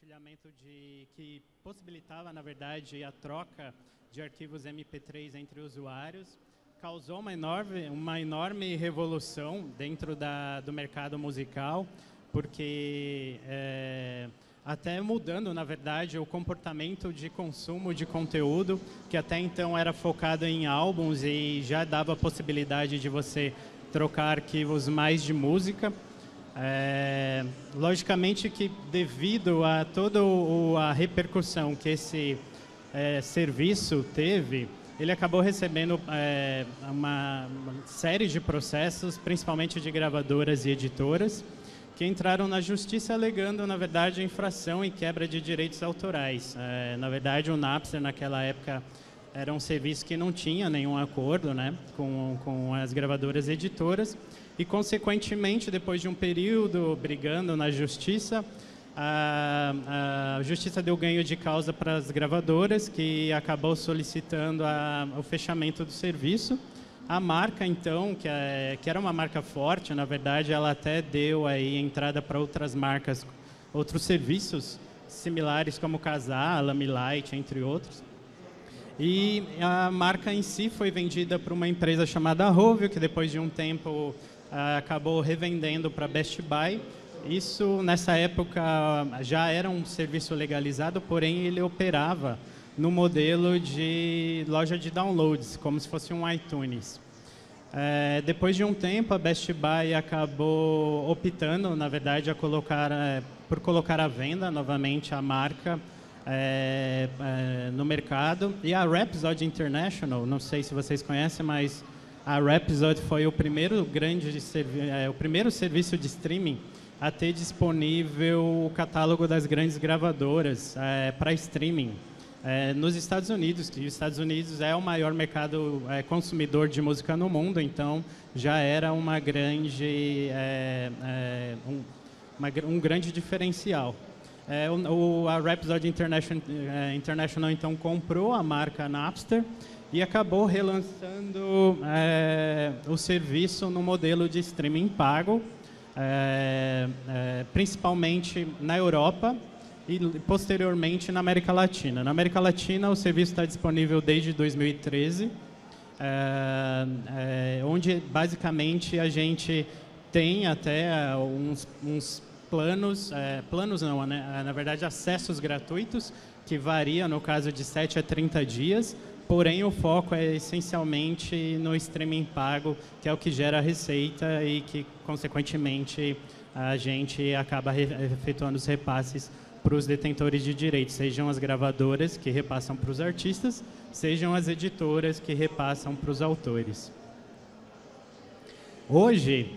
Compartilhamento que possibilitava, na verdade, a troca de arquivos MP3 entre usuários, causou uma enorme revolução dentro do mercado musical, porque até mudando, na verdade, o comportamento de consumo de conteúdo, que até então era focado em álbuns e já dava a possibilidade de você trocar arquivos mais de música. Logicamente que devido a toda a repercussão que esse serviço teve, ele acabou recebendo uma série de processos, principalmente de gravadoras e editoras, que entraram na justiça alegando, na verdade, infração e quebra de direitos autorais. Na verdade, o Napster, naquela época, era um serviço que não tinha nenhum acordo, né, com as gravadoras e editoras, e, consequentemente, depois de um período brigando na justiça, a justiça deu ganho de causa para as gravadoras, que acabou solicitando o fechamento do serviço. A marca, então, que era uma marca forte, na verdade, ela até deu aí entrada para outras marcas, outros serviços similares, como Kazaa, Lamilight, entre outros. E a marca em si foi vendida para uma empresa chamada Rovio, que depois de um tempo acabou revendendo para Best Buy. Isso, nessa época, já era um serviço legalizado, porém ele operava no modelo de loja de downloads, como se fosse um iTunes. Depois de um tempo, a Best Buy acabou optando, na verdade, por colocar à venda novamente a marca no mercado. E a Rhapsody International, não sei se vocês conhecem, mas a Rhapsody foi o primeiro serviço de streaming a ter disponível o catálogo das grandes gravadoras para streaming nos Estados Unidos. E os Estados Unidos é o maior mercado consumidor de música no mundo, então já era um grande diferencial. A Rhapsody International então comprou a marca Napster e acabou relançando o serviço no modelo de streaming pago, principalmente na Europa e posteriormente na América Latina. Na América Latina, o serviço está disponível desde 2013, onde basicamente a gente tem até uns planos não, né? Na verdade, acessos gratuitos, que varia no caso de 7 a 30 dias, porém o foco é essencialmente no streaming pago, que é o que gera receita e que, consequentemente, a gente acaba efetuando os repasses para os detentores de direitos, sejam as gravadoras que repassam para os artistas, sejam as editoras que repassam para os autores. Hoje,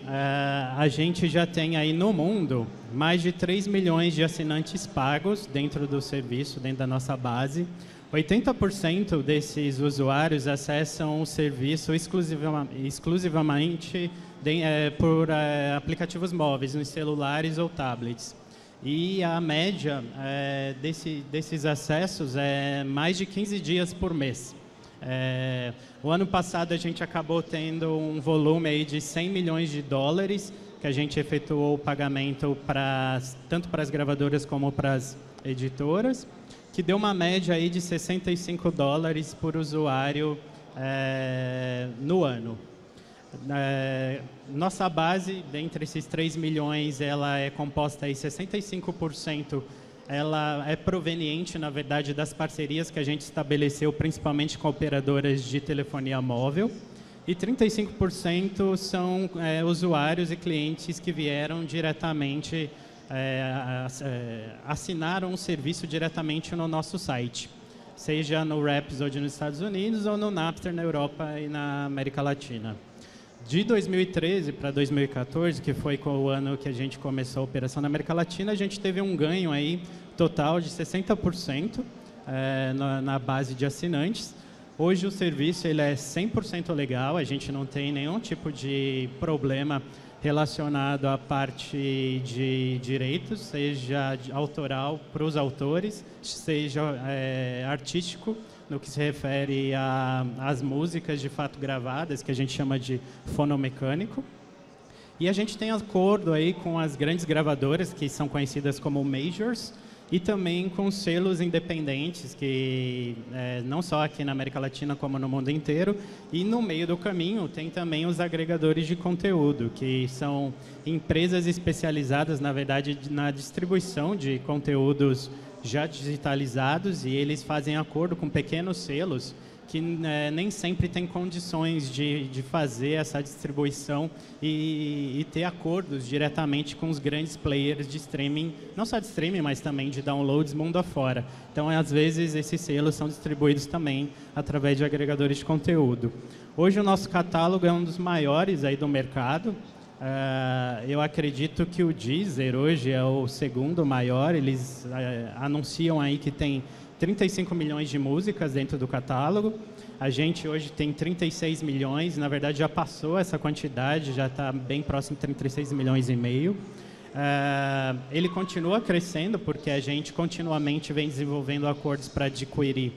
a gente já tem aí no mundo mais de 3 milhões de assinantes pagos dentro do serviço, dentro da nossa base, 80% desses usuários acessam o serviço exclusivamente por aplicativos móveis, nos celulares ou tablets. E a média desses acessos é mais de 15 dias por mês. O ano passado a gente acabou tendo um volume aí de 100 milhões de dólares, que a gente efetuou o pagamento tanto para as gravadoras como para as editoras, que deu uma média aí de 65 dólares por usuário no ano. Nossa base, dentre esses 3 milhões, ela é composta aí 65%, ela é proveniente, na verdade, das parcerias que a gente estabeleceu, principalmente com operadoras de telefonia móvel, e 35% são usuários e clientes que vieram diretamente, assinaram um serviço diretamente no nosso site, seja no Rhapsody nos Estados Unidos ou no Napster na Europa e na América Latina. De 2013 para 2014, que foi o ano que a gente começou a operação na América Latina, a gente teve um ganho aí total de 60% na base de assinantes. Hoje o serviço ele é 100% legal, a gente não tem nenhum tipo de problema relacionado à parte de direitos, seja autoral para os autores, seja artístico, no que se refere às músicas de fato gravadas, que a gente chama de fonomecânico. E a gente tem acordo aí com as grandes gravadoras, que são conhecidas como majors, e também com selos independentes, que não só aqui na América Latina, como no mundo inteiro. E no meio do caminho tem também os agregadores de conteúdo, que são empresas especializadas, na verdade, na distribuição de conteúdos já digitalizados, e eles fazem acordo com pequenos selos que nem sempre têm condições de fazer essa distribuição e ter acordos diretamente com os grandes players de streaming, não só de streaming, mas também de downloads mundo afora. Então, às vezes, esses selos são distribuídos também através de agregadores de conteúdo. Hoje, o nosso catálogo é um dos maiores aí do mercado. Eu acredito que o Deezer hoje é o segundo maior. Eles anunciam aí que tem 35 milhões de músicas dentro do catálogo. A gente hoje tem 36 milhões, na verdade já passou essa quantidade, já está bem próximo de 36 milhões e meio. Ele continua crescendo porque a gente continuamente vem desenvolvendo acordos para adquirir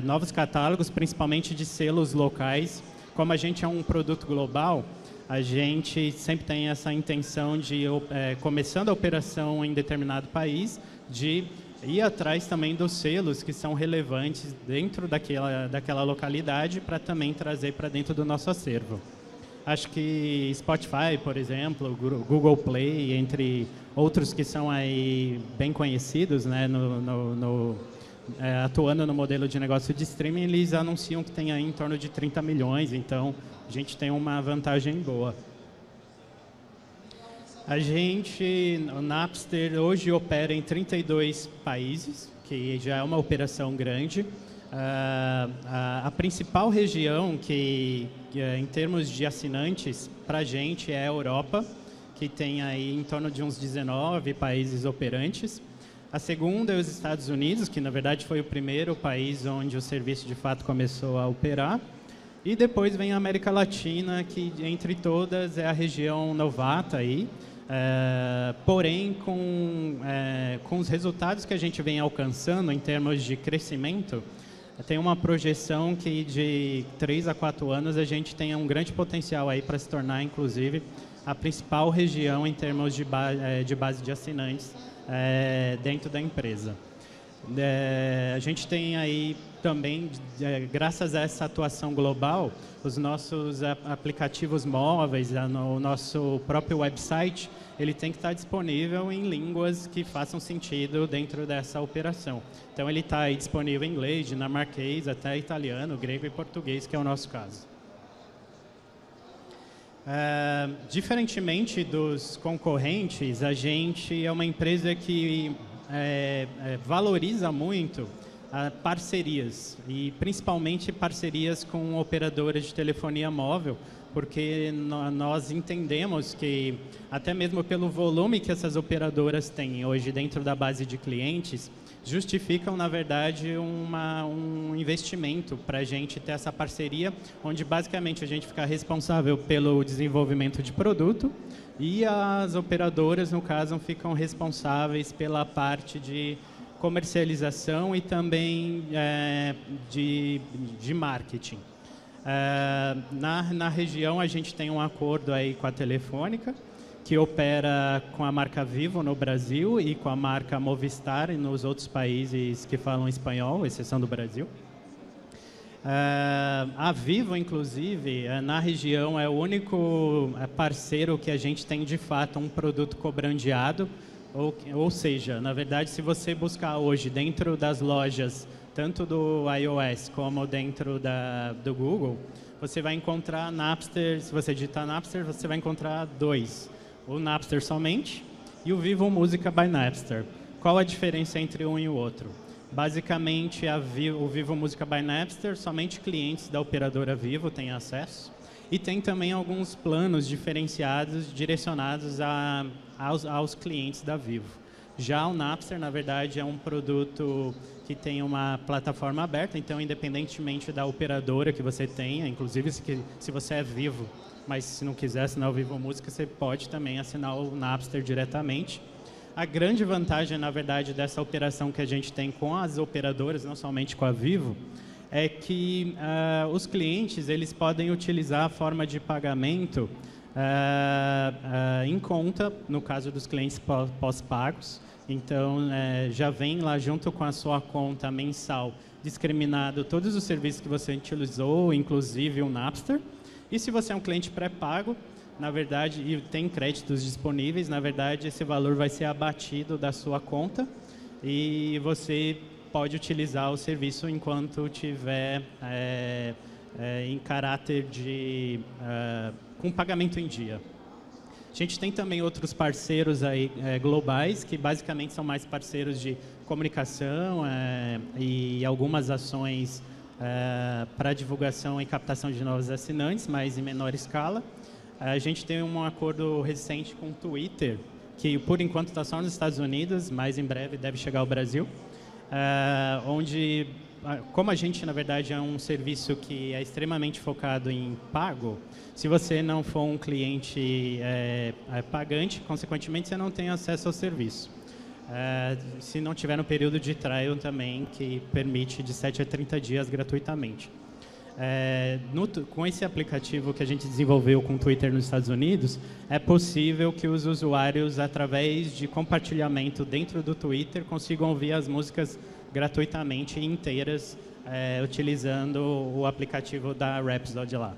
novos catálogos, principalmente de selos locais. Como a gente é um produto global, a gente sempre tem essa intenção de, começando a operação em determinado país, de ir atrás também dos selos que são relevantes dentro daquela localidade para também trazer para dentro do nosso acervo. Acho que Spotify, por exemplo, Google Play, entre outros que são aí bem conhecidos, né, atuando no modelo de negócio de streaming, eles anunciam que tem aí em torno de 30 milhões, então a gente tem uma vantagem boa. A gente, o Napster, hoje opera em 32 países, que já é uma operação grande. A principal região que em termos de assinantes, para a gente é a Europa, que tem aí em torno de uns 19 países operantes. A segunda é os Estados Unidos, que na verdade foi o primeiro país onde o serviço de fato começou a operar. E depois vem a América Latina, que entre todas é a região novata aí. Porém, com os resultados que a gente vem alcançando em termos de crescimento, tem uma projeção que de 3 a 4 anos a gente tem um grande potencial aí para se tornar, inclusive, a principal região em termos de base de assinantes dentro da empresa. A gente tem aí também, graças a essa atuação global, os nossos aplicativos móveis, o nosso próprio website, ele tem que estar disponível em línguas que façam sentido dentro dessa operação. Então, ele está aí disponível em inglês, dinamarquês, até italiano, grego e português, que é o nosso caso. Diferentemente dos concorrentes, a gente é uma empresa que valoriza muito parcerias, e principalmente parcerias com operadoras de telefonia móvel, porque nós entendemos que, até mesmo pelo volume que essas operadoras têm hoje dentro da base de clientes, justificam, na verdade, um investimento para a gente ter essa parceria, onde basicamente a gente fica responsável pelo desenvolvimento de produto e as operadoras, no caso, ficam responsáveis pela parte de comercialização e também de marketing. Na região, a gente tem um acordo aí com a Telefônica, que opera com a marca Vivo no Brasil e com a marca Movistar nos outros países que falam espanhol, exceção do Brasil. A Vivo, inclusive, na região é o único parceiro que a gente tem, de fato, um produto cobrandeado, ou seja, na verdade, se você buscar hoje dentro das lojas, tanto do iOS como dentro do Google, você vai encontrar Napster. Se você digitar Napster, você vai encontrar dois: o Napster somente e o Vivo Música by Napster. Qual a diferença entre um e o outro? Basicamente, o Vivo Música by Napster, somente clientes da operadora Vivo têm acesso, e tem também alguns planos diferenciados, direcionados aos clientes da Vivo. Já o Napster, na verdade, é um produto que tem uma plataforma aberta, então, independentemente da operadora que você tenha, inclusive se você é Vivo, mas se não quiser assinar o Vivo Música, você pode também assinar o Napster diretamente. A grande vantagem, na verdade, dessa operação que a gente tem com as operadoras, não somente com a Vivo, é que os clientes eles podem utilizar a forma de pagamento em conta, no caso dos clientes pós-pagos. Então, já vem lá junto com a sua conta mensal discriminado todos os serviços que você utilizou, inclusive o Napster. E se você é um cliente pré-pago, na verdade, e tem créditos disponíveis, na verdade, esse valor vai ser abatido da sua conta e você pode utilizar o serviço enquanto tiver em caráter de com pagamento em dia. A gente tem também outros parceiros aí, globais, que basicamente são mais parceiros de comunicação e algumas ações para divulgação e captação de novos assinantes, mas em menor escala. A gente tem um acordo recente com o Twitter, que por enquanto está só nos Estados Unidos, mas em breve deve chegar ao Brasil, onde, como a gente, na verdade, é um serviço que é extremamente focado em pago, se você não for um cliente pagante, consequentemente, você não tem acesso ao serviço. Se não tiver no período de trial também, que permite de 7 a 30 dias gratuitamente. Com esse aplicativo que a gente desenvolveu com o Twitter nos Estados Unidos, é possível que os usuários, através de compartilhamento dentro do Twitter, consigam ouvir as músicas gratuitamente e inteiras, utilizando o aplicativo da Rhapsody lá.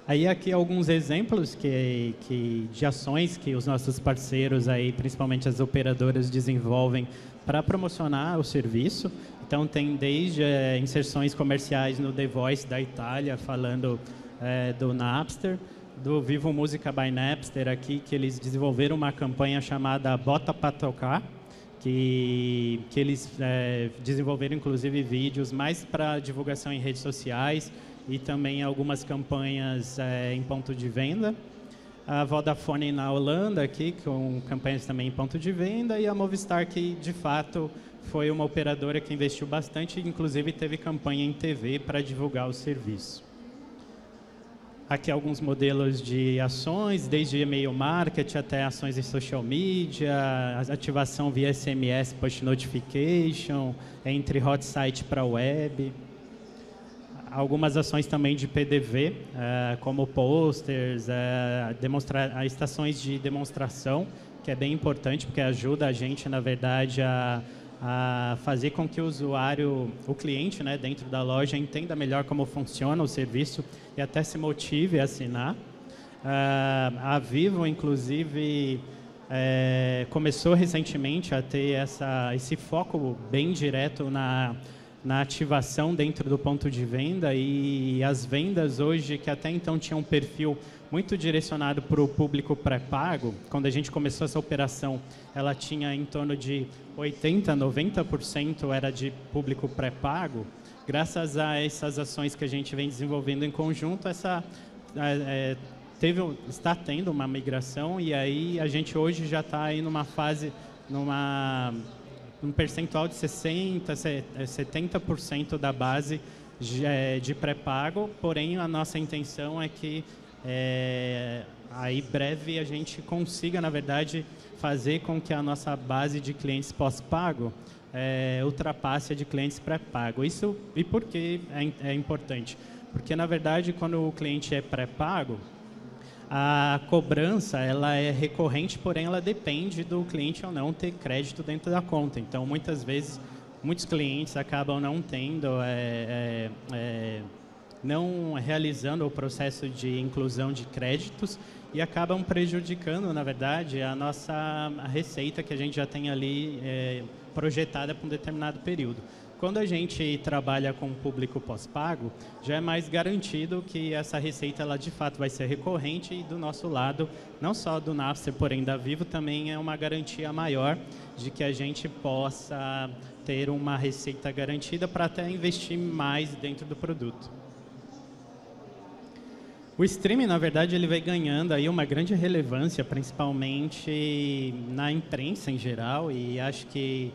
Aí aqui alguns exemplos de ações que os nossos parceiros, aí, principalmente as operadoras, desenvolvem para promocionar o serviço. Então, tem desde inserções comerciais no The Voice da Itália, falando do Napster, do Vivo Música by Napster, aqui, que eles desenvolveram uma campanha chamada Bota Pra Tocar, que eles desenvolveram, inclusive, vídeos mais para divulgação em redes sociais e também algumas campanhas em ponto de venda. A Vodafone na Holanda, aqui, com campanhas também em ponto de venda, e a Movistar, que, de fato, foi uma operadora que investiu bastante, inclusive teve campanha em TV para divulgar o serviço. Aqui alguns modelos de ações, desde e-mail marketing até ações em social media, ativação via SMS, push notification, entre hot site para web. Algumas ações também de PDV, como posters, estações de demonstração, que é bem importante, porque ajuda a gente, na verdade, a fazer com que o usuário, o cliente, né, dentro da loja, entenda melhor como funciona o serviço e até se motive a assinar. A Vivo, inclusive, começou recentemente a ter esse foco bem direto na ativação dentro do ponto de venda, e as vendas hoje, que até então tinham um perfil muito direcionado para o público pré-pago, quando a gente começou essa operação, ela tinha em torno de 80%, 90% era de público pré-pago, graças a essas ações que a gente vem desenvolvendo em conjunto, está tendo uma migração, e aí a gente hoje já está aí numa fase, um percentual de 70% da base de pré-pago, porém a nossa intenção é que aí breve a gente consiga, na verdade, fazer com que a nossa base de clientes pós-pago ultrapasse a de clientes pré-pago. Isso, e por que é importante? Porque, na verdade, quando o cliente é pré-pago, a cobrança ela é recorrente, porém ela depende do cliente ou não ter crédito dentro da conta. Então, muitas vezes, muitos clientes acabam não tendo, não realizando o processo de inclusão de créditos e acabam prejudicando, na verdade, a nossa receita que a gente já tem ali projetada para um determinado período. Quando a gente trabalha com o público pós-pago, já é mais garantido que essa receita ela de fato vai ser recorrente, e do nosso lado, não só do Napster, porém da Vivo, também é uma garantia maior de que a gente possa ter uma receita garantida para até investir mais dentro do produto. O streaming, na verdade, ele vem ganhando aí uma grande relevância, principalmente na imprensa em geral, e acho que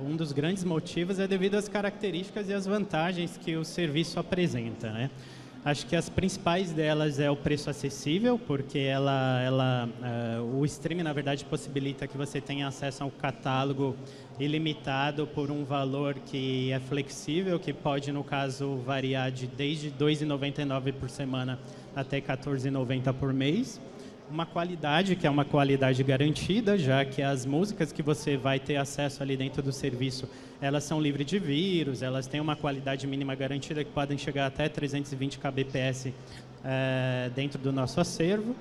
um dos grandes motivos é devido às características e às vantagens que o serviço apresenta, né? Acho que as principais delas é o preço acessível, porque o streaming, na verdade, possibilita que você tenha acesso ao catálogo ilimitado por um valor que é flexível, que pode, no caso, variar desde R$ 2,99 por semana até R$ 14,90 por mês. Uma qualidade que é uma qualidade garantida, já que as músicas que você vai ter acesso ali dentro do serviço, elas são livres de vírus, elas têm uma qualidade mínima garantida que podem chegar até 320 kbps dentro do nosso acervo.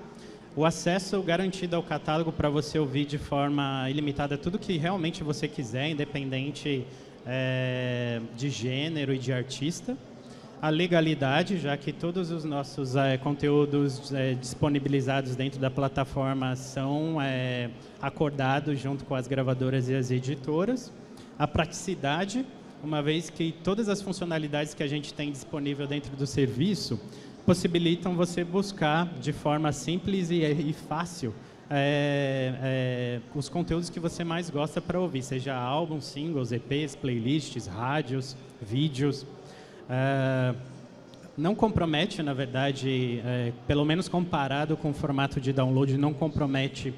O acesso garantido ao catálogo para você ouvir de forma ilimitada tudo que realmente você quiser, independente de gênero e de artista. A legalidade, já que todos os nossos conteúdos disponibilizados dentro da plataforma são acordados junto com as gravadoras e as editoras. A praticidade, uma vez que todas as funcionalidades que a gente tem disponível dentro do serviço possibilitam você buscar de forma simples e fácil os conteúdos que você mais gosta para ouvir, seja álbuns, singles, EPs, playlists, rádios, vídeos. Não compromete, na verdade, pelo menos comparado com o formato de download, não compromete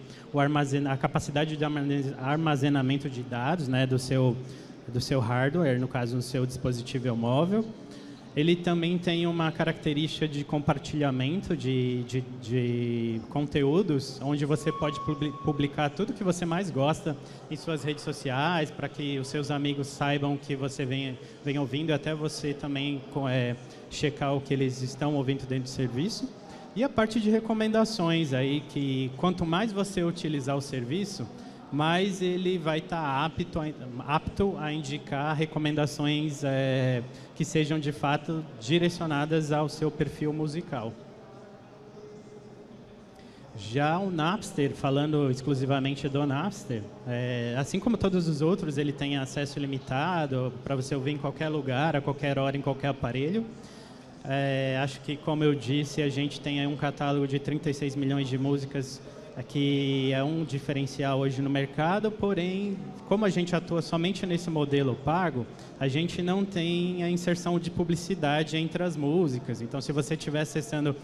a capacidade de armazenamento de dados, né, do seu hardware, no caso, no seu dispositivo móvel. Ele também tem uma característica de compartilhamento de conteúdos, onde você pode publicar tudo que você mais gosta em suas redes sociais, para que os seus amigos saibam que você vem ouvindo, e até você também checar o que eles estão ouvindo dentro do serviço. E a parte de recomendações, aí, que quanto mais você utilizar o serviço, mais ele vai estar apto a indicar recomendações que sejam de fato direcionadas ao seu perfil musical. Já o Napster, falando exclusivamente do Napster, assim como todos os outros, ele tem acesso ilimitado para você ouvir em qualquer lugar, a qualquer hora, em qualquer aparelho. Acho que, como eu disse, a gente tem aí um catálogo de 36 milhões de músicas, que é um diferencial hoje no mercado, porém, como a gente atua somente nesse modelo pago, a gente não tem a inserção de publicidade entre as músicas. Então, se você estiver acessando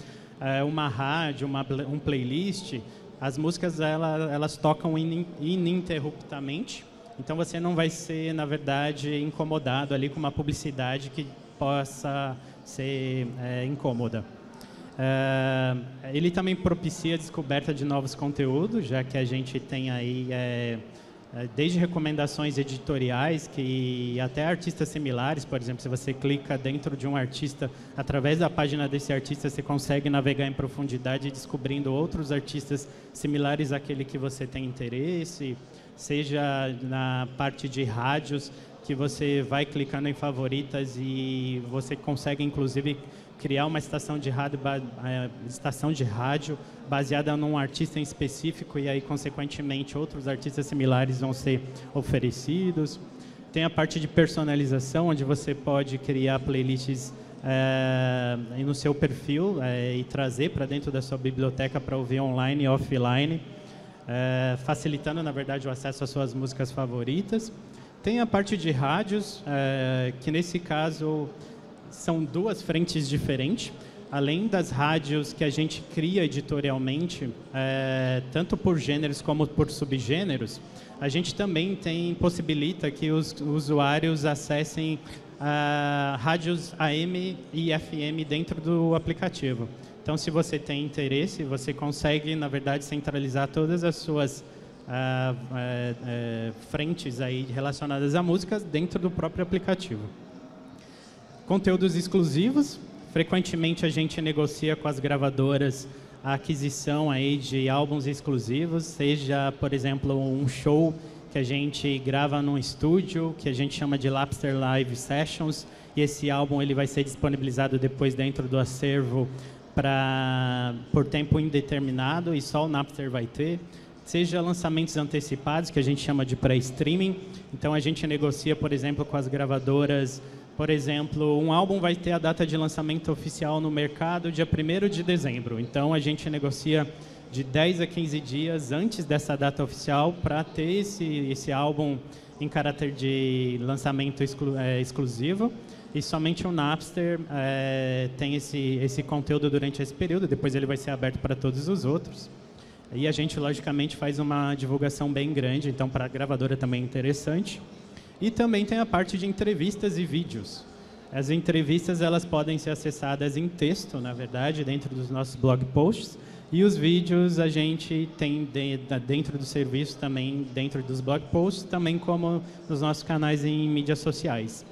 uma rádio, um playlist, as músicas elas tocam ininterruptamente, então você não vai ser, na verdade, incomodado ali com uma publicidade que possa ser incômoda. Ele também propicia a descoberta de novos conteúdos, já que a gente tem aí desde recomendações editoriais, que até artistas similares, por exemplo, se você clica dentro de um artista, através da página desse artista, você consegue navegar em profundidade descobrindo outros artistas similares àquele que você tem interesse, seja na parte de rádios, que você vai clicando em favoritas e você consegue, inclusive, criar uma estação de rádio baseada num artista em específico, e aí, consequentemente, outros artistas similares vão ser oferecidos. Tem a parte de personalização, onde você pode criar playlists no seu perfil e trazer para dentro da sua biblioteca para ouvir online e offline, facilitando, na verdade, o acesso às suas músicas favoritas. Tem a parte de rádios, que nesse caso são duas frentes diferentes. Além das rádios que a gente cria editorialmente, tanto por gêneros como por subgêneros, a gente também possibilita que os usuários acessem rádios AM e FM dentro do aplicativo. Então, se você tem interesse, você consegue, na verdade, centralizar todas as suas frentes aí relacionadas a músicas dentro do próprio aplicativo. Conteúdos exclusivos. Frequentemente a gente negocia com as gravadoras a aquisição aí de álbuns exclusivos, seja, por exemplo, um show que a gente grava num estúdio, que a gente chama de Napster Live Sessions, e esse álbum ele vai ser disponibilizado depois dentro do acervo por tempo indeterminado, e só o Napster vai ter. Seja lançamentos antecipados, que a gente chama de pré-streaming. Então a gente negocia, por exemplo, com as gravadoras. Por exemplo, um álbum vai ter a data de lançamento oficial no mercado dia 1º de dezembro. Então, a gente negocia de 10 a 15 dias antes dessa data oficial para ter esse álbum em caráter de lançamento exclusivo. E somente o Napster tem esse conteúdo durante esse período. Depois ele vai ser aberto para todos os outros. E a gente, logicamente, faz uma divulgação bem grande. Então, para a gravadora também é interessante. E também tem a parte de entrevistas e vídeos. As entrevistas elas podem ser acessadas em texto, na verdade, dentro dos nossos blog posts. E os vídeos a gente tem dentro do serviço também, dentro dos blog posts, também como nos nossos canais em mídias sociais.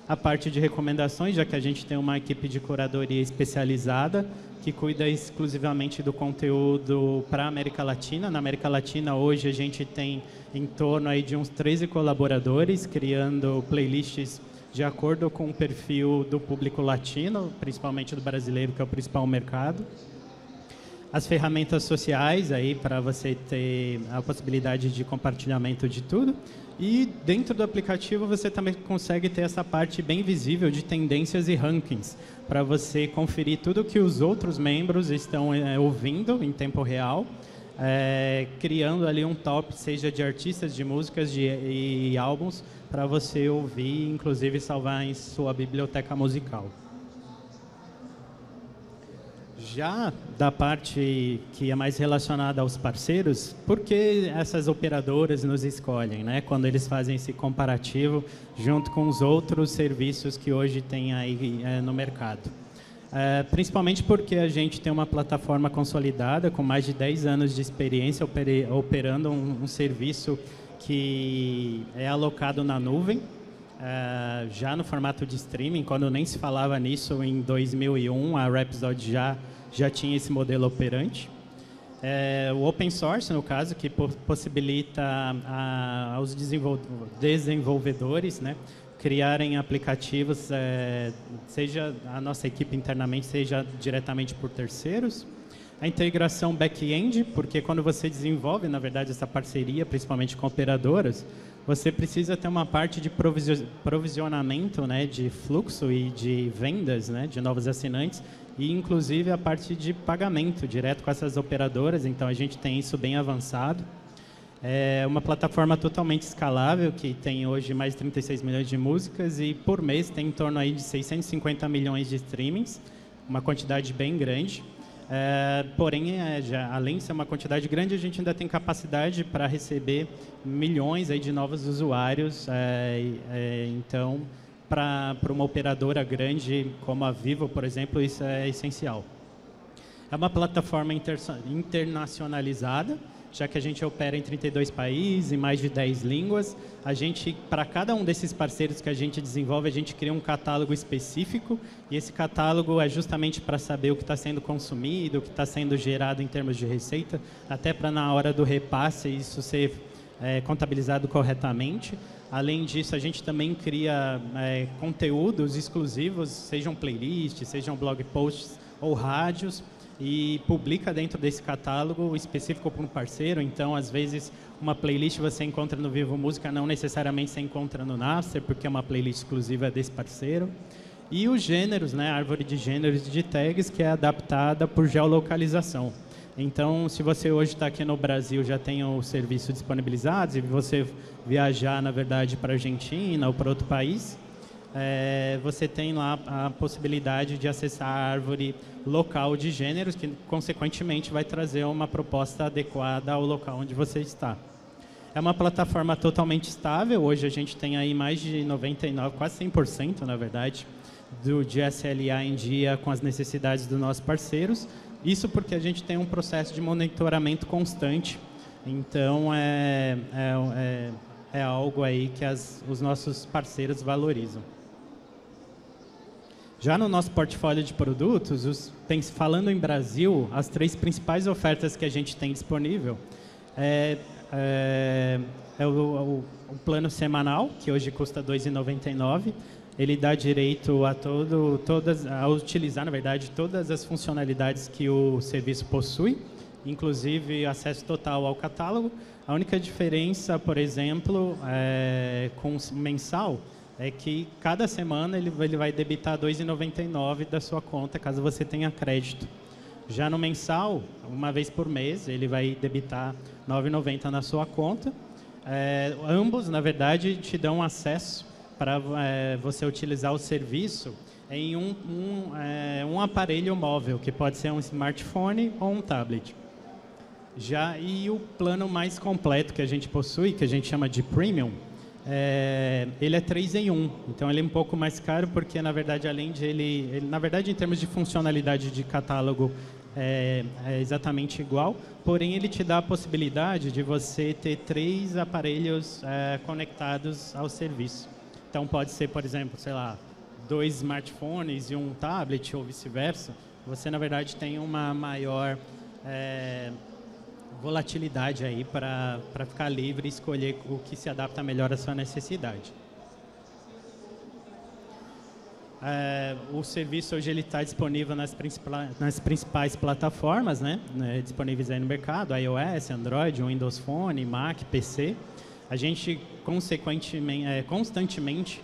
A parte de recomendações, já que a gente tem uma equipe de curadoria especializada, que cuida exclusivamente do conteúdo para a América Latina. Na América Latina, hoje, a gente tem em torno aí de uns 13 colaboradores, criando playlists de acordo com o perfil do público latino, principalmente do brasileiro, que é o principal mercado. As ferramentas sociais, aí para você ter a possibilidade de compartilhamento de tudo. E dentro do aplicativo você também consegue ter essa parte bem visível de tendências e rankings, para você conferir tudo que os outros membros estão ouvindo em tempo real, criando ali um top, seja de artistas, de músicas e álbuns, para você ouvir, inclusive salvar em sua biblioteca musical. Já da parte que é mais relacionada aos parceiros, por que essas operadoras nos escolhem, né? Quando eles fazem esse comparativo junto com os outros serviços que hoje tem aí no mercado. Principalmente porque a gente tem uma plataforma consolidada com mais de 10 anos de experiência operando um serviço que é alocado na nuvem, já no formato de streaming. Quando nem se falava nisso em 2001, a Rhapsody já tinha esse modelo operante. O open source, no caso, que possibilita aos desenvolvedores, né, criarem aplicativos, seja a nossa equipe internamente, seja diretamente por terceiros. A integração back-end, porque quando você desenvolve, na verdade, essa parceria, principalmente com operadoras, você precisa ter uma parte de provisionamento, né, de fluxo e de vendas, né, de novos assinantes, e inclusive a parte de pagamento direto com essas operadoras. Então a gente tem isso bem avançado. É uma plataforma totalmente escalável, que tem hoje mais de 36 milhões de músicas e por mês tem em torno aí de 650 milhões de streamings, uma quantidade bem grande. Porém, além de ser uma quantidade grande, a gente ainda tem capacidade para receber milhões aí de novos usuários. Então, para uma operadora grande como a Vivo, por exemplo, isso é essencial. É uma plataforma internacionalizada, já que a gente opera em 32 países, em mais de 10 línguas. A gente, para cada um desses parceiros que a gente desenvolve, a gente cria um catálogo específico, e esse catálogo é justamente para saber o que está sendo consumido, o que está sendo gerado em termos de receita, até para na hora do repasse isso ser contabilizado corretamente. Além disso, a gente também cria conteúdos exclusivos, sejam playlists, sejam blog posts ou rádios, e publica dentro desse catálogo específico para um parceiro. Então, às vezes, uma playlist você encontra no Vivo Música, não necessariamente você encontra no Napster, porque é uma playlist exclusiva desse parceiro. E os gêneros, né, a árvore de gêneros e de tags, que é adaptada por geolocalização. Então, se você hoje está aqui no Brasil, já tem o serviço disponibilizado, e você viajar, na verdade, para a Argentina ou para outro país, você tem lá a possibilidade de acessar a árvore local de gêneros, que, consequentemente, vai trazer uma proposta adequada ao local onde você está. É uma plataforma totalmente estável. Hoje a gente tem aí mais de 99%, quase 100%, na verdade, de SLA em dia com as necessidades dos nossos parceiros. Isso porque a gente tem um processo de monitoramento constante. Então, é algo aí que os nossos parceiros valorizam. Já no nosso portfólio de produtos, falando em Brasil, as 3 principais ofertas que a gente tem disponível o plano semanal, que hoje custa R$ 2,99. Ele dá direito a utilizar, na verdade, todas as funcionalidades que o serviço possui, inclusive acesso total ao catálogo. A única diferença, por exemplo, com o mensal, é que cada semana ele vai debitar R$ 2,99 da sua conta, caso você tenha crédito. Já no mensal, uma vez por mês, ele vai debitar R$ 9,90 na sua conta. Ambos, na verdade, te dão acesso para você utilizar o serviço em um aparelho móvel, que pode ser um smartphone ou um tablet. E o plano mais completo que a gente possui, que a gente chama de Premium, ele é 3 em 1. Então, ele é um pouco mais caro porque, na verdade, além de na verdade, em termos de funcionalidade de catálogo, é exatamente igual, porém ele te dá a possibilidade de você ter 3 aparelhos conectados ao serviço. Então, pode ser, por exemplo, sei lá, 2 smartphones e um tablet ou vice-versa. Você, na verdade, tem uma maior volatilidade aí para ficar livre e escolher o que se adapta melhor à sua necessidade. O serviço hoje está disponível nas principais plataformas, né, disponíveis aí no mercado, iOS, Android, Windows Phone, Mac, PC. A gente constantemente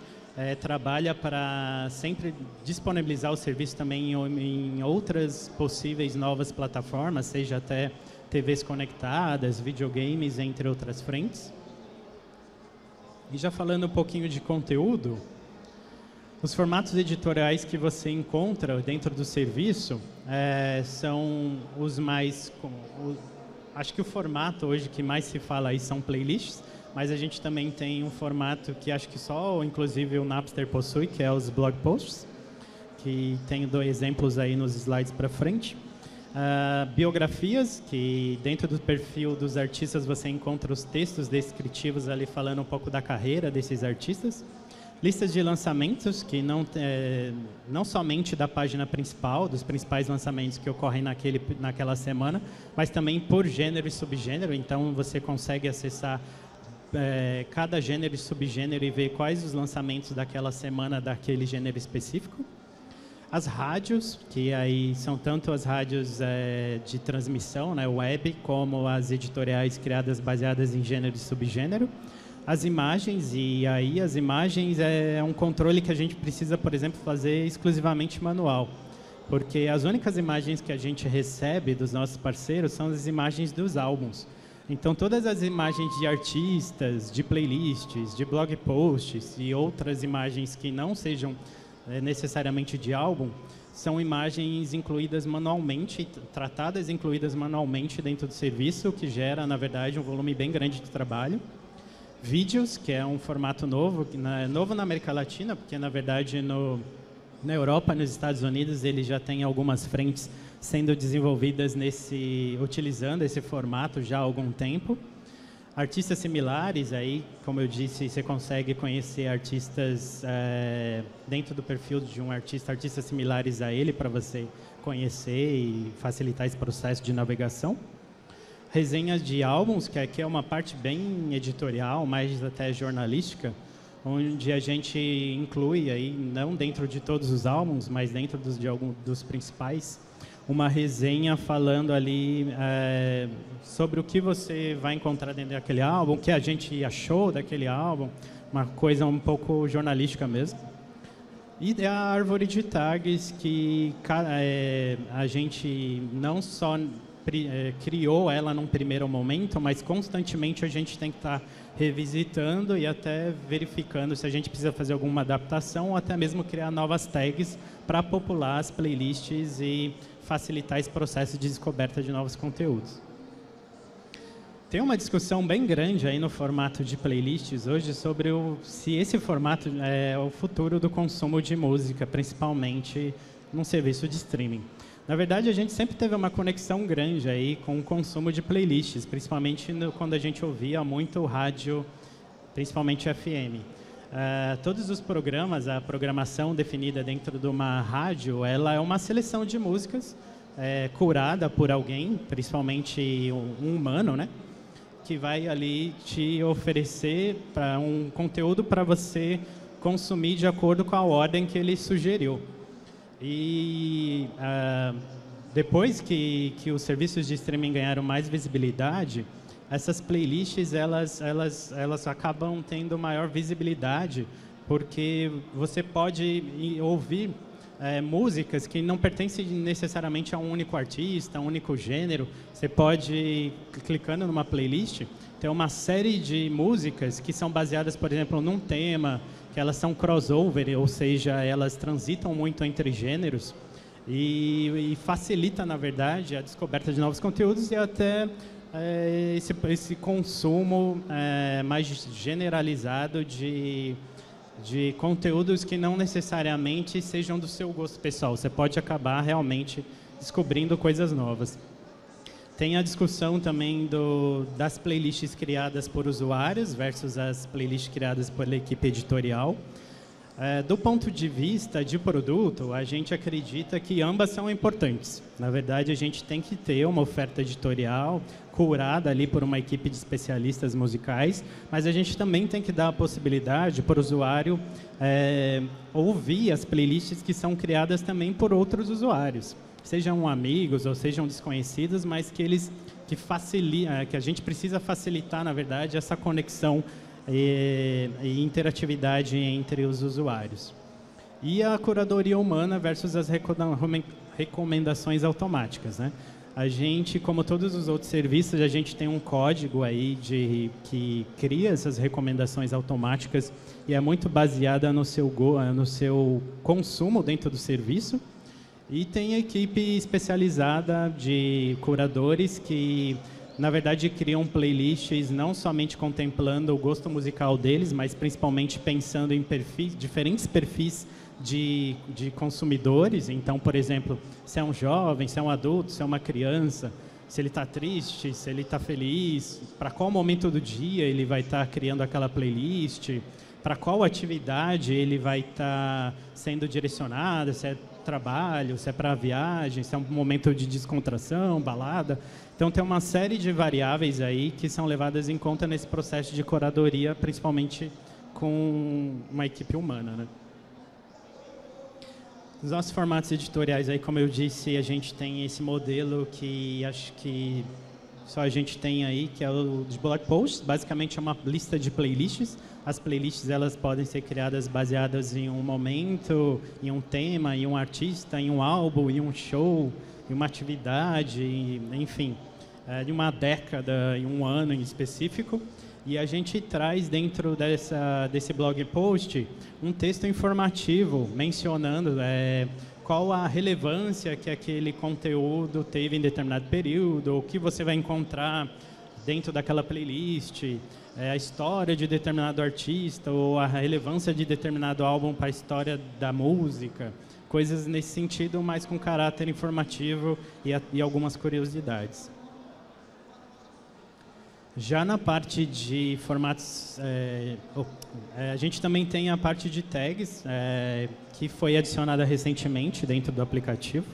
trabalha para sempre disponibilizar o serviço também em outras possíveis novas plataformas, seja até TVs conectadas, videogames, entre outras frentes. E já falando um pouquinho de conteúdo, os formatos editoriais que você encontra dentro do serviço são os mais... Acho que o formato hoje que mais se fala aí são playlists, mas a gente também tem um formato que acho que só, inclusive, o Napster possui, que é os blog posts, que tem 2 exemplos aí nos slides para frente. Biografias, que dentro do perfil dos artistas você encontra os textos descritivos ali falando um pouco da carreira desses artistas. Listas de lançamentos, que não somente da página principal, dos principais lançamentos que ocorrem naquela semana, mas também por gênero e subgênero. Então, você consegue acessar cada gênero e subgênero e ver quais os lançamentos daquela semana daquele gênero específico. As rádios, que aí são tanto as rádios de transmissão, né, web, como as editoriais criadas baseadas em gênero e subgênero. As imagens, e aí as imagens é um controle que a gente precisa, por exemplo, fazer exclusivamente manual. Porque as únicas imagens que a gente recebe dos nossos parceiros são as imagens dos álbuns. Então, todas as imagens de artistas, de playlists, de blog posts e outras imagens que não sejam necessariamente de álbum, são imagens incluídas manualmente, tratadas e incluídas manualmente dentro do serviço, o que gera, na verdade, um volume bem grande de trabalho. Vídeos, que é um formato novo, novo na América Latina, porque, na verdade, na Europa, nos Estados Unidos, ele já tem algumas frentes sendo desenvolvidas utilizando esse formato já há algum tempo. Artistas similares, aí, como eu disse, você consegue conhecer artistas dentro do perfil de um artistas similares a ele, para você conhecer e facilitar esse processo de navegação. Resenhas de álbuns, que aqui é uma parte bem editorial, mais até jornalística, onde a gente inclui, aí, não dentro de todos os álbuns, mas dentro de alguns dos principais, uma resenha falando ali sobre o que você vai encontrar dentro daquele álbum, o que a gente achou daquele álbum, uma coisa um pouco jornalística mesmo. E a árvore de tags que a gente não só criou ela num primeiro momento, mas constantemente a gente tem que estar revisitando e até verificando se a gente precisa fazer alguma adaptação ou até mesmo criar novas tags para popular as playlists e facilitar esse processo de descoberta de novos conteúdos. Tem uma discussão bem grande aí no formato de playlists hoje sobre se esse formato é o futuro do consumo de música, principalmente num serviço de streaming. Na verdade, a gente sempre teve uma conexão grande aí com o consumo de playlists, principalmente quando a gente ouvia muito rádio, principalmente FM. Todos os programas, a programação definida dentro de uma rádio, ela é uma seleção de músicas curada por alguém, principalmente um humano, né? Que vai ali te oferecer um conteúdo para você consumir de acordo com a ordem que ele sugeriu. E depois que os serviços de streaming ganharam mais visibilidade, essas playlists elas acabam tendo maior visibilidade, porque você pode ouvir músicas que não pertencem necessariamente a um único artista, a um único gênero. Você pode, clicando numa playlist, ter uma série de músicas que são baseadas, por exemplo, num tema, que elas são crossover, ou seja, elas transitam muito entre gêneros e facilita, na verdade, a descoberta de novos conteúdos e até esse consumo mais generalizado de conteúdos que não necessariamente sejam do seu gosto pessoal. Você pode acabar realmente descobrindo coisas novas. Tem a discussão também das playlists criadas por usuários versus as playlists criadas pela equipe editorial. Do ponto de vista de produto, a gente acredita que ambas são importantes. Na verdade, a gente tem que ter uma oferta editorial curada ali por uma equipe de especialistas musicais, mas a gente também tem que dar a possibilidade para o usuário ouvir as playlists que são criadas também por outros usuários, sejam amigos ou sejam desconhecidos, mas que a gente precisa facilitar, na verdade, essa conexão e interatividade entre os usuários. E a curadoria humana versus as recomendações automáticas, né? A gente, como todos os outros serviços, a gente tem um código aí que cria essas recomendações automáticas e é muito baseada no seu consumo dentro do serviço. E tem a equipe especializada de curadores que, na verdade, criam playlists não somente contemplando o gosto musical deles, mas principalmente pensando em diferentes perfis de consumidores. Então, por exemplo, se é um jovem, se é um adulto, se é uma criança, se ele está triste, se ele está feliz, para qual momento do dia ele vai estar criando aquela playlist, para qual atividade ele vai estar sendo direcionado, se é trabalho, se é para viagem, se é um momento de descontração, balada. Então, tem uma série de variáveis aí que são levadas em conta nesse processo de curadoria, principalmente com uma equipe humana, né? Nos nossos formatos editoriais, aí, como eu disse, a gente tem esse modelo que acho que só a gente tem aí, que é o de blog posts. Basicamente é uma lista de playlists. As playlists elas podem ser criadas baseadas em um momento, em um tema, em um artista, em um álbum, em um show, em uma atividade, enfim, de uma década, em um ano em específico. E a gente traz dentro desse blog post um texto informativo mencionando qual a relevância que aquele conteúdo teve em determinado período, o que você vai encontrar dentro daquela playlist, a história de determinado artista ou a relevância de determinado álbum para a história da música, coisas nesse sentido, mas com caráter informativo e algumas curiosidades. Já na parte de formatos, a gente também tem a parte de tags, que foi adicionada recentemente dentro do aplicativo.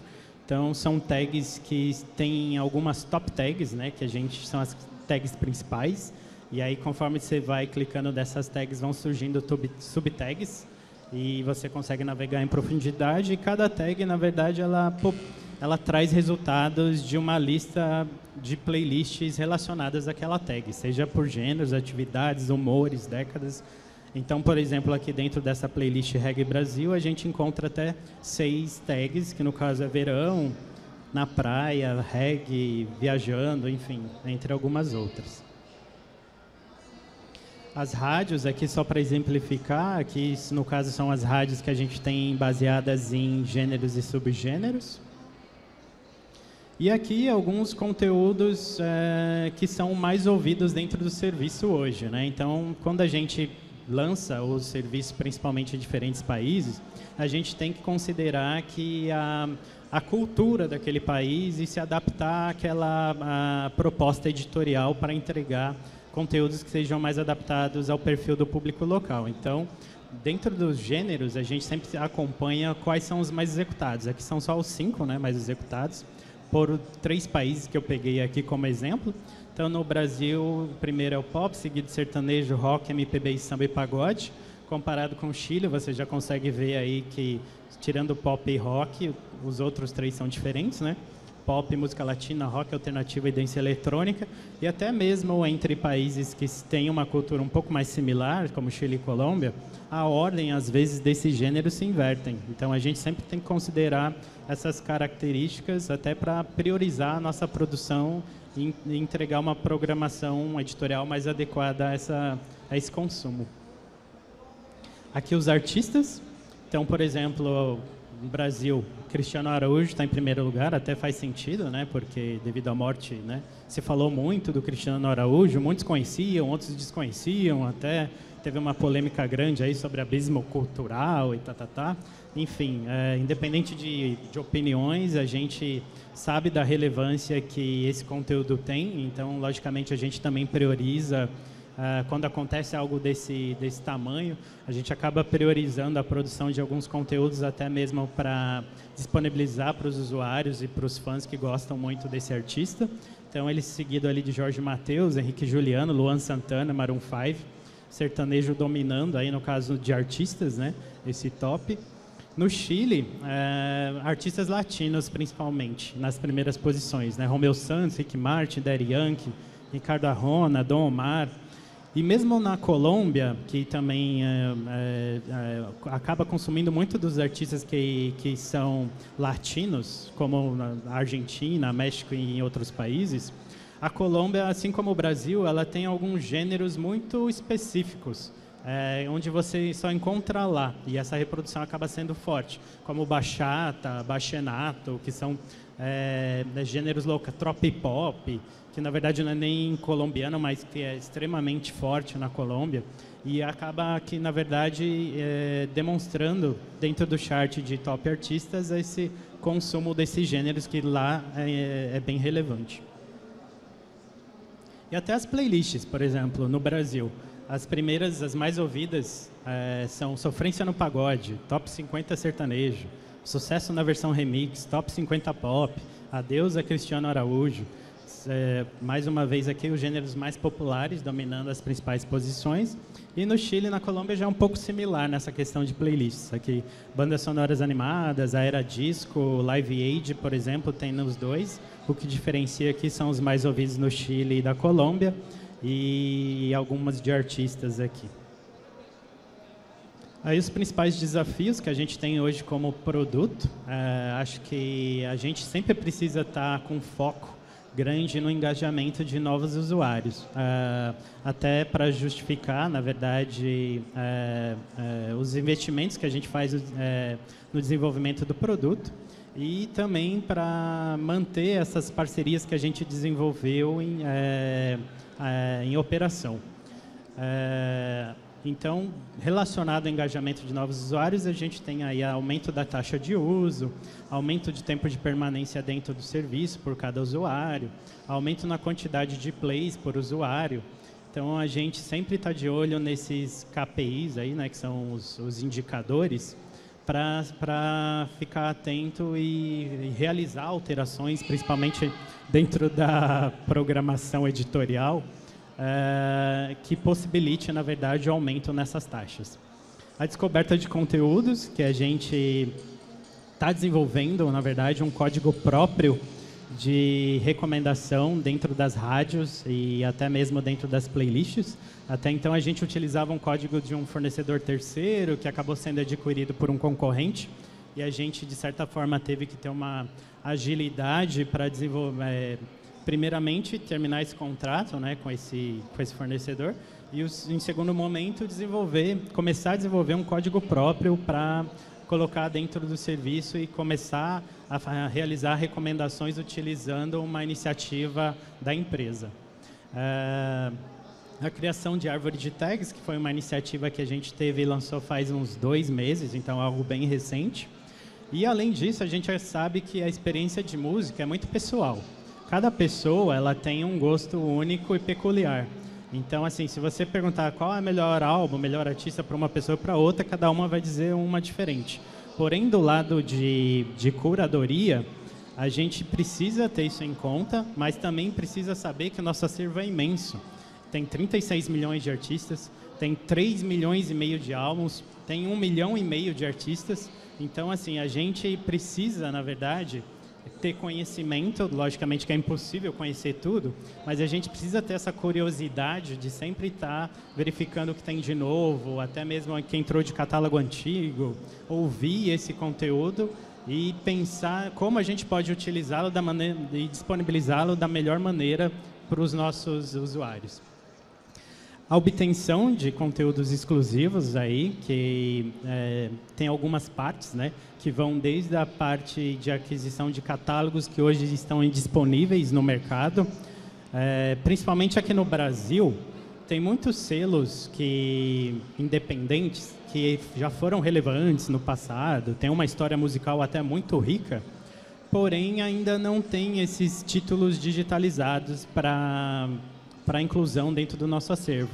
Então, são tags que têm algumas top tags, né, são as tags principais. E aí, conforme você vai clicando dessas tags, vão surgindo subtags. E você consegue navegar em profundidade. E cada tag, na verdade, ela traz resultados de uma lista de playlists relacionadas àquela tag, seja por gêneros, atividades, humores, décadas. Então, por exemplo, aqui dentro dessa playlist Reggae Brasil, a gente encontra até 6 tags, que no caso é verão, na praia, reggae, viajando, enfim, entre algumas outras. As rádios, aqui só para exemplificar, aqui no caso são as rádios que a gente tem baseadas em gêneros e subgêneros. E aqui alguns conteúdos que são mais ouvidos dentro do serviço hoje, né? Então, quando a gente lança o serviço, principalmente em diferentes países, a gente tem que considerar que a cultura daquele país e se adaptar àquela proposta editorial para entregar conteúdos que sejam mais adaptados ao perfil do público local. Então, dentro dos gêneros, a gente sempre acompanha quais são os mais executados. Aqui são só os 5, né, mais executados, por 3 países que eu peguei aqui como exemplo. Então, no Brasil, o primeiro é o pop, seguido sertanejo, rock, MPB, samba e pagode. Comparado com o Chile, você já consegue ver aí que, tirando pop e rock, os outros 3 são diferentes, né? Pop, música latina, rock alternativa e dance eletrônica. E até mesmo entre países que têm uma cultura um pouco mais similar, como Chile e Colômbia, a ordem, às vezes, desses gêneros se invertem. Então, a gente sempre tem que considerar essas características até para priorizar a nossa produção e entregar uma programação editorial mais adequada a esse consumo. Aqui os artistas. Então, por exemplo, no Brasil, Cristiano Araújo está em primeiro lugar, até faz sentido, né? Porque devido à morte, né, se falou muito do Cristiano Araújo, muitos conheciam, outros desconheciam, até teve uma polêmica grande aí sobre abismo cultural e tá. Enfim, independente de opiniões, a gente sabe da relevância que esse conteúdo tem, então, logicamente, a gente também prioriza. Quando acontece algo desse tamanho, a gente acaba priorizando a produção de alguns conteúdos até mesmo para disponibilizar para os usuários e para os fãs que gostam muito desse artista. Então, ele seguido ali de Jorge Mateus, Henrique Juliano, Luan Santana, Maroon 5, sertanejo dominando aí no caso de artistas, né, esse top. No Chile, artistas latinos principalmente, nas primeiras posições, né, Romeu Santos, Ricky Martin, Daddy Yankee, Ricardo Arjona, Don Omar. E mesmo na Colômbia, que também acaba consumindo muito dos artistas que são latinos, como na Argentina, México e em outros países, a Colômbia, assim como o Brasil, ela tem alguns gêneros muito específicos, onde você só encontra lá, e essa reprodução acaba sendo forte, como bachata, bachenato, que são gêneros loucos, tropipop, que na verdade não é nem colombiano, mas que é extremamente forte na Colômbia, e acaba que, na verdade, demonstrando dentro do chart de top artistas esse consumo desses gêneros que lá é bem relevante. E até as playlists, por exemplo, no Brasil. As primeiras, as mais ouvidas, são Sofrência no Pagode, Top 50 Sertanejo, Sucesso na Versão Remix, Top 50 Pop, Adeus a Cristiano Araújo. Mais uma vez aqui os gêneros mais populares dominando as principais posições. E no Chile e na Colômbia já é um pouco similar nessa questão de playlists. Aqui, bandas sonoras animadas, a era disco, Live Aid, por exemplo, tem nos dois. O que diferencia aqui são os mais ouvidos no Chile e da Colômbia, e algumas de artistas aqui. Aí os principais desafios que a gente tem hoje como produto, acho que a gente sempre precisa estar com foco grande no engajamento de novos usuários, até para justificar, na verdade, os investimentos que a gente faz no desenvolvimento do produto, e também para manter essas parcerias que a gente desenvolveu em operação. Então, relacionado ao engajamento de novos usuários, a gente tem aí aumento da taxa de uso, aumento de tempo de permanência dentro do serviço por cada usuário, aumento na quantidade de plays por usuário. Então, a gente sempre está de olho nesses KPIs aí, né, que são os indicadores, para ficar atento e realizar alterações, principalmente dentro da programação editorial, que possibilite, na verdade, o aumento nessas taxas. A descoberta de conteúdos, que a gente está desenvolvendo, na verdade, um código próprio de recomendação dentro das rádios e até mesmo dentro das playlists. Até então a gente utilizava um código de um fornecedor terceiro que acabou sendo adquirido por um concorrente e a gente, de certa forma, teve que ter uma agilidade para desenvolver, primeiramente, terminar esse contrato, né, com esse fornecedor e, em segundo momento, começar a desenvolver um código próprio para colocar dentro do serviço e começar a realizar recomendações utilizando uma iniciativa da empresa. A criação de árvore de tags, que foi uma iniciativa que a gente teve e lançou faz uns 2 meses, então algo bem recente. E, além disso, a gente já sabe que a experiência de música é muito pessoal. Cada pessoa ela tem um gosto único e peculiar. Então, assim, se você perguntar qual é o melhor álbum, melhor artista para uma pessoa e para outra, cada uma vai dizer uma diferente. Porém, do lado de curadoria, a gente precisa ter isso em conta, mas também precisa saber que o nosso acervo é imenso. Tem 36 milhões de artistas, tem 3 milhões e meio de álbuns, tem 1,5 milhão de artistas. Então, assim, a gente precisa, na verdade, ter conhecimento, logicamente que é impossível conhecer tudo, mas a gente precisa ter essa curiosidade de sempre estar verificando o que tem de novo, até mesmo quem entrou de catálogo antigo, ouvir esse conteúdo e pensar como a gente pode utilizá-lo da maneira e disponibilizá-lo da melhor maneira para os nossos usuários. A obtenção de conteúdos exclusivos aí, que tem algumas partes, né, que vão desde a parte de aquisição de catálogos que hoje estão disponíveis no mercado, principalmente aqui no Brasil, tem muitos selos independentes que já foram relevantes no passado, tem uma história musical até muito rica, porém ainda não tem esses títulos digitalizados para inclusão dentro do nosso acervo.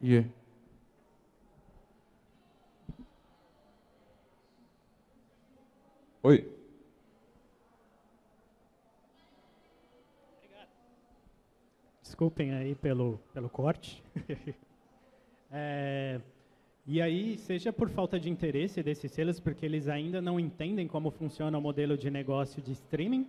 Yeah. Oi. Desculpem aí pelo corte. E aí, seja por falta de interesse desses selos, porque eles ainda não entendem como funciona o modelo de negócio de streaming,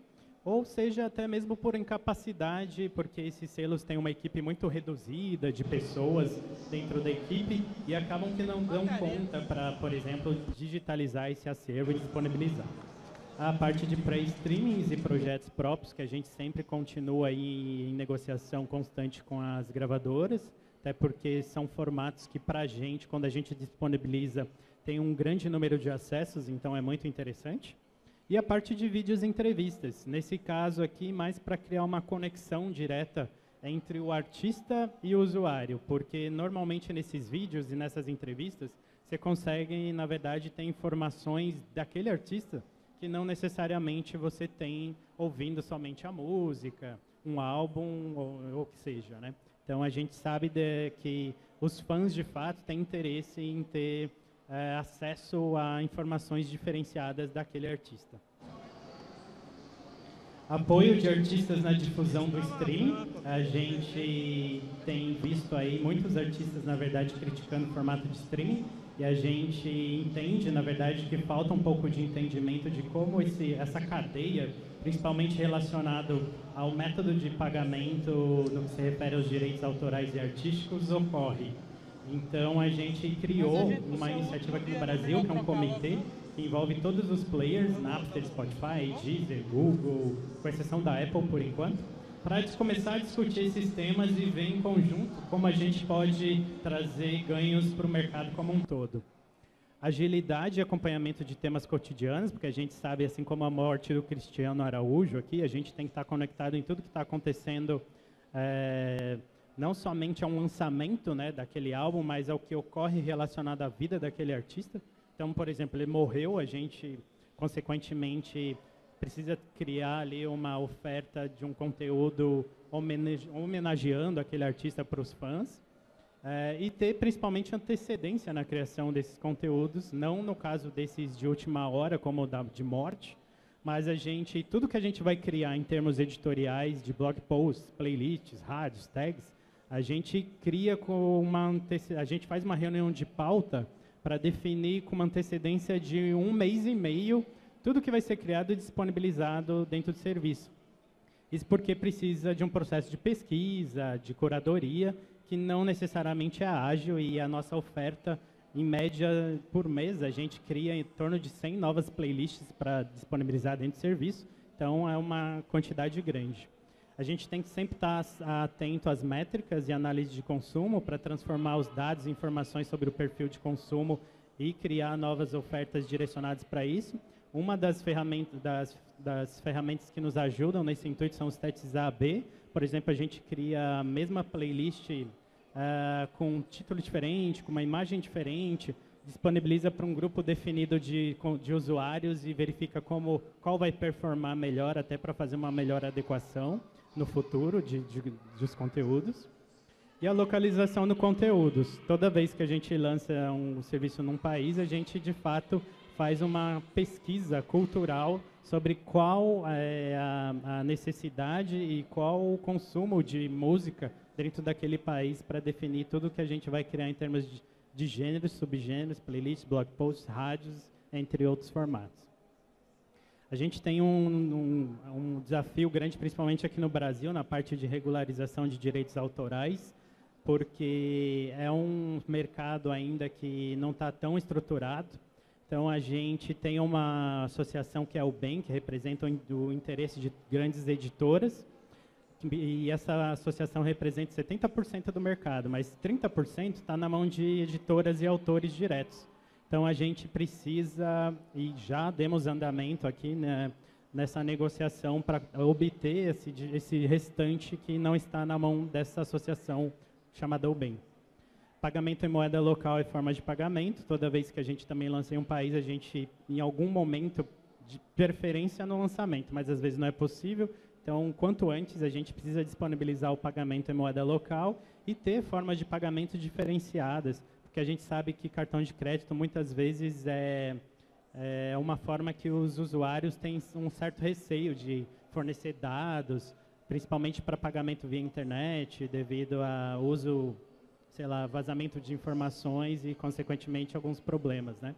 ou seja até mesmo por incapacidade, porque esses selos têm uma equipe muito reduzida de pessoas dentro da equipe e acabam que não dão conta para, por exemplo, digitalizar esse acervo e disponibilizar. A parte de pré-streamings e projetos próprios, que a gente sempre continua aí em negociação constante com as gravadoras, até porque são formatos que, para a gente, quando a gente disponibiliza, tem um grande número de acessos, então é muito interessante. E a parte de vídeos e entrevistas, nesse caso aqui, mais para criar uma conexão direta entre o artista e o usuário, porque normalmente nesses vídeos e nessas entrevistas, você consegue, na verdade, ter informações daquele artista que não necessariamente você tem ouvindo somente a música, um álbum ou o que seja, né? Então, a gente sabe que os fãs, de fato, têm interesse em ter acesso a informações diferenciadas daquele artista. Apoio de artistas na difusão do streaming. A gente tem visto aí muitos artistas, na verdade, criticando o formato de streaming. E a gente entende, na verdade, que falta um pouco de entendimento de como essa cadeia, principalmente relacionado ao método de pagamento no que se refere aos direitos autorais e artísticos, ocorre. Então, a gente criou uma iniciativa aqui no Brasil, que é um comitê, que envolve todos os players, Napster, Spotify, Deezer, Google, com exceção da Apple, por enquanto, para começar a discutir esses temas e ver em conjunto como a gente pode trazer ganhos para o mercado como um todo. Agilidade e acompanhamento de temas cotidianos, porque a gente sabe, assim como a morte do Cristiano Araújo aqui, a gente tem que estar conectado em tudo que está acontecendo, não somente a um lançamento, né, daquele álbum, mas ao que ocorre relacionado à vida daquele artista. Então, por exemplo, ele morreu, a gente, consequentemente, precisa criar ali uma oferta de um conteúdo homenageando aquele artista para os fãs, e ter principalmente antecedência na criação desses conteúdos, não no caso desses de última hora, como o de morte, mas tudo que a gente vai criar em termos editoriais, de blog posts, playlists, rádios, tags, a gente cria a gente faz uma reunião de pauta para definir com uma antecedência de 1 mês e meio tudo que vai ser criado e disponibilizado dentro do serviço. Isso porque precisa de um processo de pesquisa, de curadoria, que não necessariamente é ágil, e a nossa oferta, em média, por mês, a gente cria em torno de 100 novas playlists para disponibilizar dentro do serviço, então é uma quantidade grande. A gente tem que sempre estar atento às métricas e análise de consumo para transformar os dados e informações sobre o perfil de consumo e criar novas ofertas direcionadas para isso. Uma das ferramentas que nos ajudam nesse intuito são os testes A/B. Por exemplo, a gente cria a mesma playlist com um título diferente, com uma imagem diferente, disponibiliza para um grupo definido de usuários e verifica qual vai performar melhor, até para fazer uma melhor adequação no futuro dos conteúdos. E a localização do conteúdos. Toda vez que a gente lança um serviço num país, a gente, de fato, faz uma pesquisa cultural sobre qual é a necessidade e qual o consumo de música dentro daquele país para definir tudo que a gente vai criar em termos de gêneros, subgêneros, playlists, blog posts, rádios, entre outros formatos. A gente tem um desafio grande, principalmente aqui no Brasil, na parte de regularização de direitos autorais, porque é um mercado ainda que não está tão estruturado. Então, a gente tem uma associação que é o BEM, que representa o interesse de grandes editoras, e essa associação representa 70% do mercado, mas 30% está na mão de editoras e autores diretos. Então, a gente precisa, e já demos andamento aqui, né, nessa negociação para obter esse restante que não está na mão dessa associação chamada UBEM. Pagamento em moeda local é forma de pagamento. Toda vez que a gente também lança em um país, a gente, em algum momento, de preferência no lançamento, mas às vezes não é possível. Então, quanto antes, a gente precisa disponibilizar o pagamento em moeda local e ter formas de pagamento diferenciadas, porque a gente sabe que cartão de crédito, muitas vezes, é uma forma que os usuários têm um certo receio de fornecer dados, principalmente para pagamento via internet, devido ao uso, sei lá, vazamento de informações e, consequentemente, alguns problemas, né?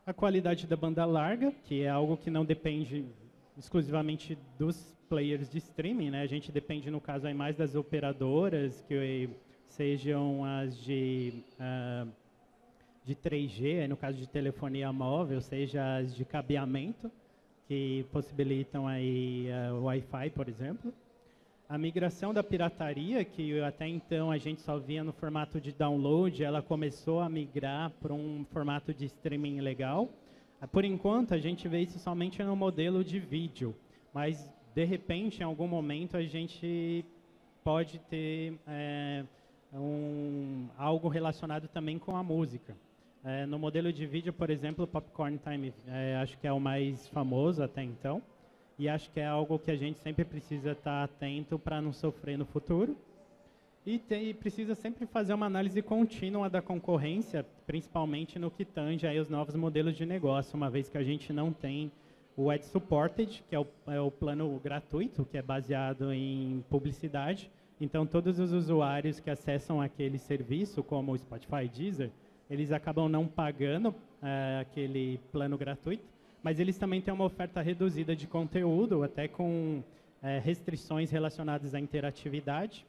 A qualidade da banda larga, que é algo que não depende exclusivamente dos players de streaming, né? A gente depende, no caso, aí mais das operadoras, que sejam as de 3G, aí no caso de telefonia móvel, seja as de cabeamento, que possibilitam aí o Wi-Fi, por exemplo. A migração da pirataria, que até então a gente só via no formato de download, ela começou a migrar para um formato de streaming legal. Por enquanto, a gente vê isso somente no modelo de vídeo, mas, de repente, em algum momento, a gente pode ter algo relacionado também com a música. No modelo de vídeo, por exemplo, o Popcorn Time, acho que é o mais famoso até então, e acho que é algo que a gente sempre precisa estar atento para não sofrer no futuro. E precisa sempre fazer uma análise contínua da concorrência, principalmente no que tange aí os novos modelos de negócio, uma vez que a gente não tem o Ad Supported, que é o plano gratuito, que é baseado em publicidade. Então, todos os usuários que acessam aquele serviço, como o Spotify e Deezer, eles acabam não pagando aquele plano gratuito, mas eles também têm uma oferta reduzida de conteúdo, até com restrições relacionadas à interatividade,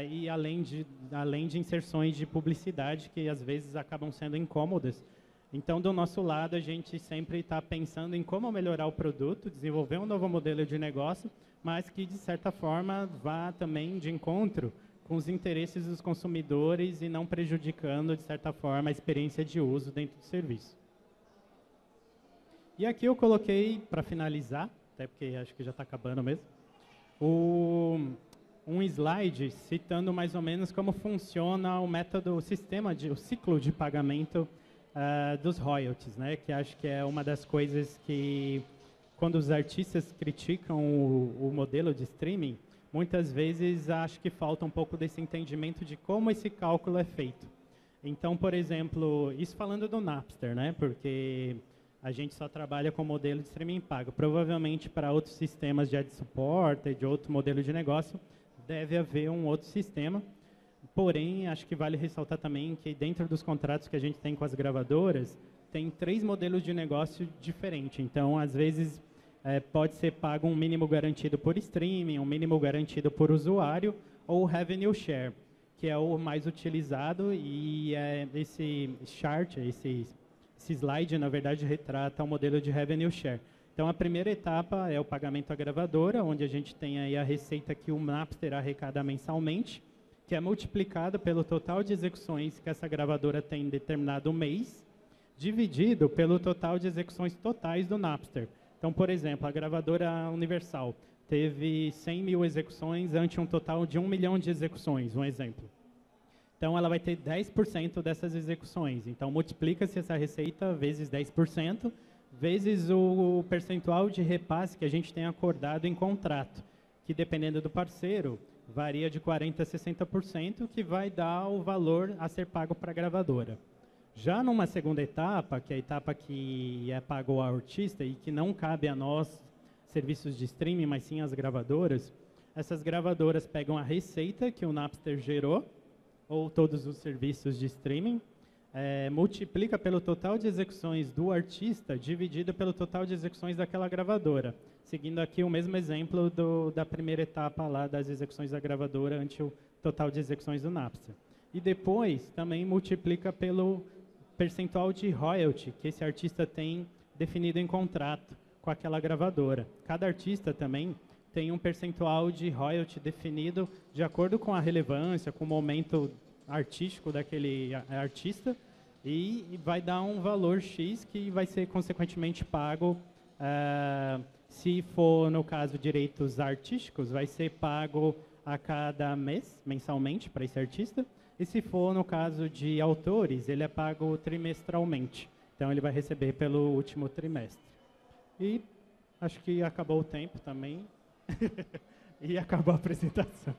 e além de inserções de publicidade que às vezes acabam sendo incômodas. Então, do nosso lado, a gente sempre está pensando em como melhorar o produto, desenvolver um novo modelo de negócio, mas que, de certa forma, vá também de encontro com os interesses dos consumidores e não prejudicando, de certa forma, a experiência de uso dentro do serviço. E aqui eu coloquei, para finalizar, até porque acho que já está acabando mesmo, um slide citando mais ou menos como funciona o método, o ciclo de pagamento dos royalties, né? Que acho que é uma das coisas que quando os artistas criticam o modelo de streaming, muitas vezes acho que falta um pouco desse entendimento de como esse cálculo é feito. Então, por exemplo, isso falando do Napster, né? Porque a gente só trabalha com modelo de streaming pago. Provavelmente para outros sistemas de ad-supported, de outro modelo de negócio, deve haver um outro sistema. Porém, acho que vale ressaltar também que dentro dos contratos que a gente tem com as gravadoras, tem 3 modelos de negócio diferentes. Então, às vezes, pode ser pago um mínimo garantido por streaming, um mínimo garantido por usuário, ou revenue share, que é o mais utilizado. E esse chart, esse slide, na verdade, retrata o modelo de revenue share. Então, a primeira etapa é o pagamento à gravadora, onde a gente tem aí a receita que o Napster arrecada mensalmente, que é multiplicada pelo total de execuções que essa gravadora tem em determinado mês, dividido pelo total de execuções totais do Napster. Então, por exemplo, a gravadora Universal teve 100 mil execuções ante um total de 1 milhão de execuções, um exemplo. Então, ela vai ter 10% dessas execuções. Então, multiplica-se essa receita vezes 10%, vezes o percentual de repasse que a gente tem acordado em contrato, que, dependendo do parceiro, varia de 40% a 60%, que vai dar o valor a ser pago para a gravadora. Já numa segunda etapa, que é a etapa que é pago ao artista e que não cabe a nós, serviços de streaming, mas sim às gravadoras, essas gravadoras pegam a receita que o Napster gerou, ou todos os serviços de streaming, multiplica pelo total de execuções do artista, dividido pelo total de execuções daquela gravadora. Seguindo aqui o mesmo exemplo da primeira etapa lá das execuções da gravadora ante o total de execuções do Napster. E depois também multiplica pelo percentual de royalty que esse artista tem definido em contrato com aquela gravadora. Cada artista também tem um percentual de royalty definido de acordo com a relevância, com o momento artístico daquele artista, e vai dar um valor X que vai ser consequentemente pago. Se for, no caso, direitos artísticos, vai ser pago a cada mês, mensalmente, para esse artista. E se for, no caso de autores, ele é pago trimestralmente. Então, ele vai receber pelo último trimestre. E acho que acabou o tempo também. E acabou a apresentação.